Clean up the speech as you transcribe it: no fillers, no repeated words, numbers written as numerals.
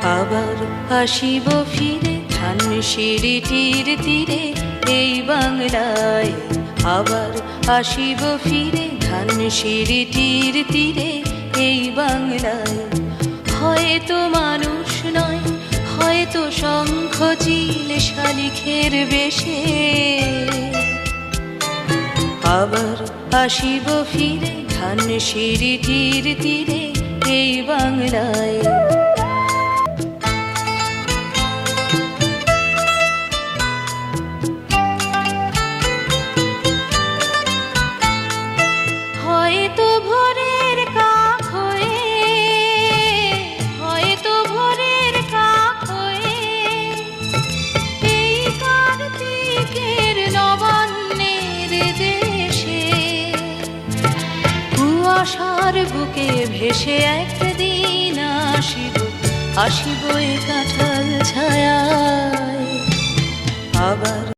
আবার আসিব ফিরে ধানসিঁড়িটির তীরে এই বাংলায়। আবার আসিব ফিরে ধানসিঁড়িটির তীরে এই বাংলায়। হয়তো মানুষ নয়, হয়তো শঙ্খ চিল শালিখের বেশে। আবার আসিব ফিরে ধানসিঁড়িটির তীরে এই বাংলায়। হয়তো ভোরের কাক হয়ে, হয়তো ভোরের কাক হয়ে এই কার্তিকের নবান্নের দেশে কুয়াশার বুকে ভেসে একদিন আসিব, আসিব এ কাঁঠাল ছায়ায়। আবার